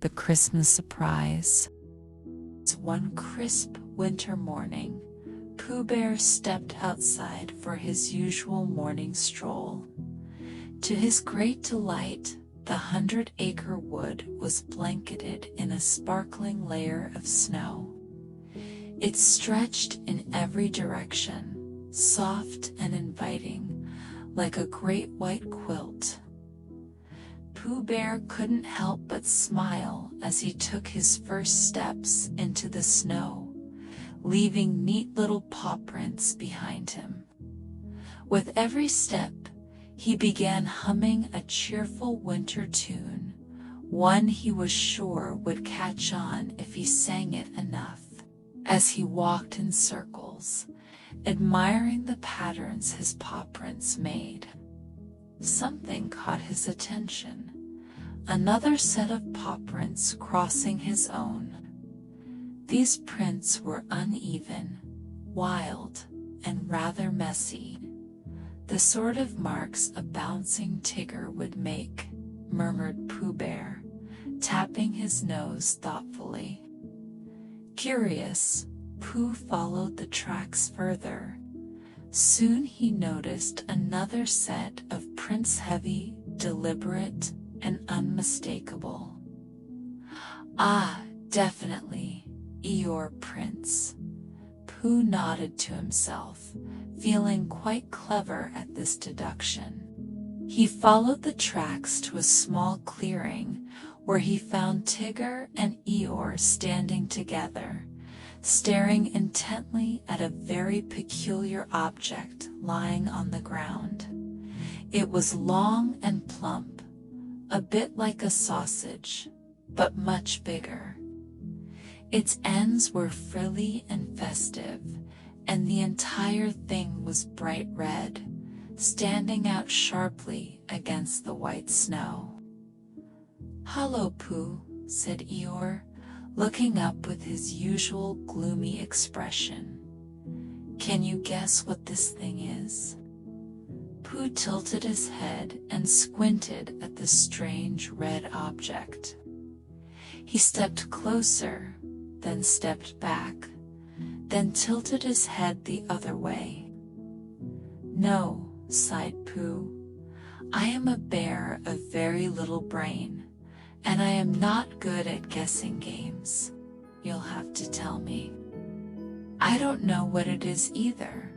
the Christmas surprise. One crisp winter morning, Pooh Bear stepped outside for his usual morning stroll. To his great delight, the 100-acre wood was blanketed in a sparkling layer of snow. It stretched in every direction, soft and inviting, like a great white quilt. Pooh Bear couldn't help but smile as he took his first steps into the snow, leaving neat little paw prints behind him. With every step, he began humming a cheerful winter tune, one he was sure would catch on if he sang it enough. As he walked in circles, admiring the patterns his paw prints made, something caught his attention. Another set of paw prints crossing his own. These prints were uneven, wild, and rather messy. The sort of marks a bouncing Tigger would make, murmured Pooh Bear, tapping his nose thoughtfully. Curious, Pooh followed the tracks further. Soon he noticed another set of prints, heavy, deliberate, and unmistakable. Ah, definitely, Eeyore prints. Pooh nodded to himself, feeling quite clever at this deduction. He followed the tracks to a small clearing where he found Tigger and Eeyore standing together, staring intently at a very peculiar object lying on the ground. It was long and plump, a bit like a sausage, but much bigger. Its ends were frilly and festive, and the entire thing was bright red, standing out sharply against the white snow. "Hello, Pooh," said Eeyore, looking up with his usual gloomy expression. "Can you guess what this thing is?" Pooh tilted his head and squinted at the strange red object. He stepped closer, then stepped back, then tilted his head the other way. "No," sighed Pooh, "I am a bear of very little brain, and I am not good at guessing games. You'll have to tell me." "I don't know what it is either,"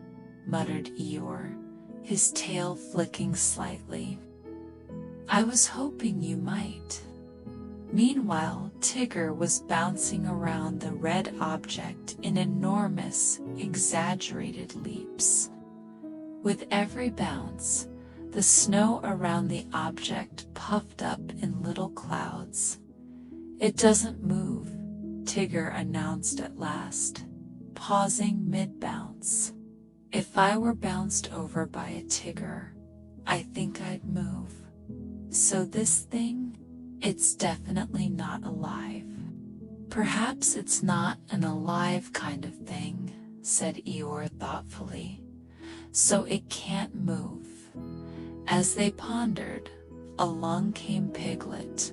muttered Eeyore, his tail flicking slightly. "I was hoping you might." Meanwhile, Tigger was bouncing around the red object in enormous, exaggerated leaps. With every bounce, the snow around the object puffed up in little clouds. "It doesn't move," Tigger announced at last, pausing mid-bounce. "If I were bounced over by a Tigger, I think I'd move. So this thing, it's definitely not alive." "Perhaps it's not an alive kind of thing," said Eeyore thoughtfully, "so it can't move." As they pondered, along came Piglet,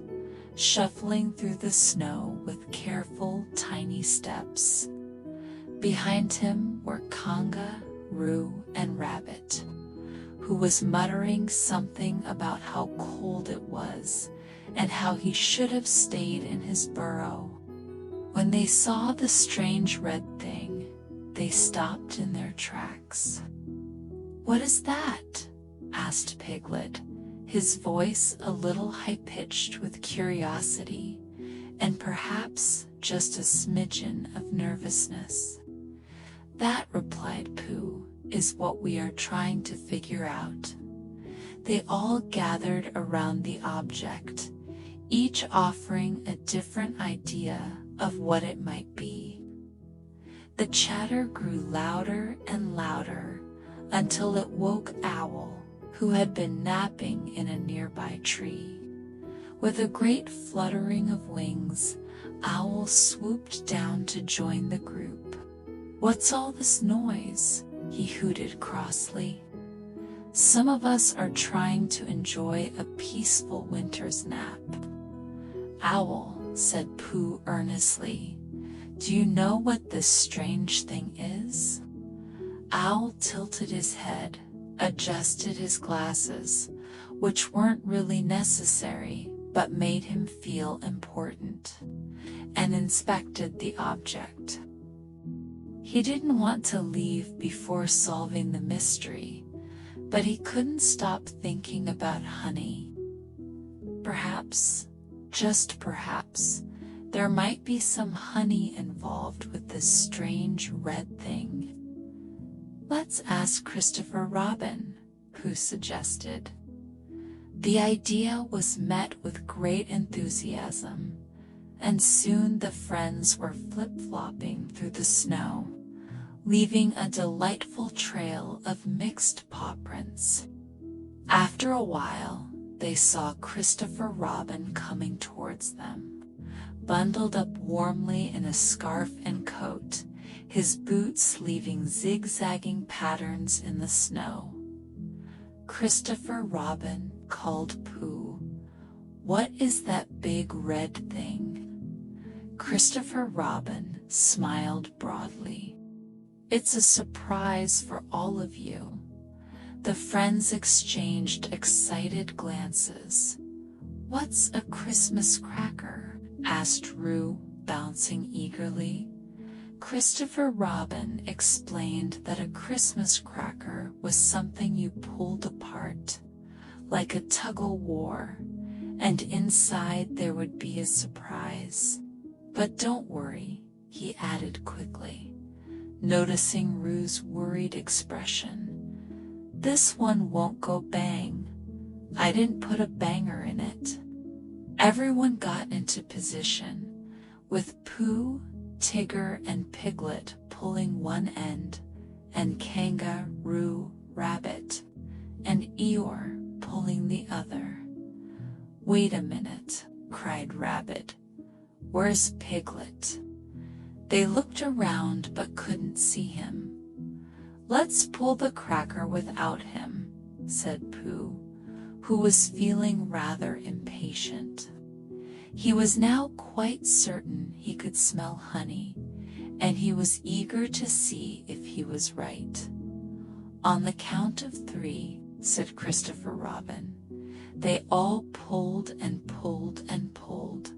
shuffling through the snow with careful, tiny steps. Behind him were Conga, Roo, and Rabbit, who was muttering something about how cold it was and how he should have stayed in his burrow. When they saw the strange red thing, they stopped in their tracks. "What is that?" asked Piglet, his voice a little high-pitched with curiosity and perhaps just a smidgen of nervousness. "That," replied Pooh, "is what we are trying to figure out." They all gathered around the object, each offering a different idea of what it might be. The chatter grew louder and louder until it woke Owl, who had been napping in a nearby tree. With a great fluttering of wings, Owl swooped down to join the group. "What's all this noise?" he hooted crossly. "Some of us are trying to enjoy a peaceful winter's nap." Owl, said Pooh earnestly. "Do you know what this strange thing is?" Owl tilted his head, adjusted his glasses, which weren't really necessary but made him feel important, and inspected the object. He didn't want to leave before solving the mystery, but he couldn't stop thinking about honey. Perhaps, just perhaps, there might be some honey involved with this strange red thing. "Let's ask Christopher Robin," Pooh suggested. The idea was met with great enthusiasm, and soon the friends were flip-flopping through the snow, leaving a delightful trail of mixed paw prints. After a while, they saw Christopher Robin coming towards them, bundled up warmly in a scarf and coat, his boots leaving zigzagging patterns in the snow. "Christopher Robin," called Pooh, "what is that big red thing?" Christopher Robin smiled broadly. "It's a surprise for all of you." The friends exchanged excited glances. "What's a Christmas cracker?" asked Roo, bouncing eagerly. Christopher Robin explained that a Christmas cracker was something you pulled apart, like a tug-of-war, and inside there would be a surprise. "But don't worry," he added quickly, noticing Roo's worried expression. "This one won't go bang. I didn't put a banger in it." Everyone got into position, with Pooh, Tigger, and Piglet pulling one end, and Kangaroo Rabbit and Eeyore pulling the other. "Wait a minute," cried Rabbit. "Where's Piglet?" They looked around but couldn't see him. "Let's pull the cracker without him," said Pooh, who was feeling rather impatient. He was now quite certain he could smell honey, and he was eager to see if he was right. "On the count of 3, said Christopher Robin. They all pulled and pulled and pulled.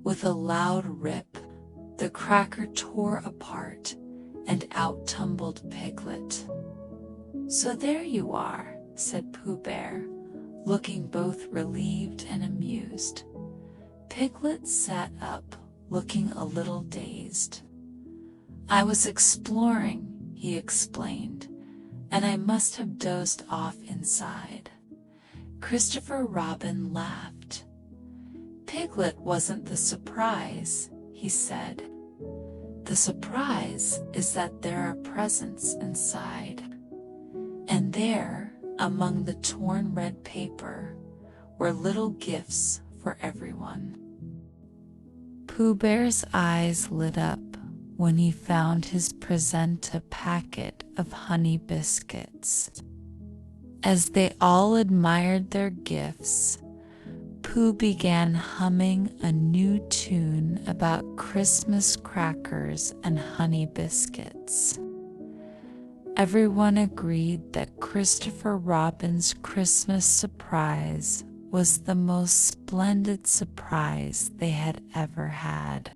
With a loud rip, the cracker tore apart, and out tumbled Piglet. "So there you are," said Pooh Bear, looking both relieved and amused. Piglet sat up, looking a little dazed. "I was exploring," he explained, "and I must have dozed off inside." Christopher Robin laughed. "Piglet wasn't the surprise," he said. "The surprise is that there are presents inside." And there, among the torn red paper, were little gifts for everyone. Pooh Bear's eyes lit up when he found his present a packet of honey biscuits. As they all admired their gifts, Pooh began humming a new tune about Christmas crackers and honey biscuits. Everyone agreed that Christopher Robin's Christmas surprise was the most splendid surprise they had ever had.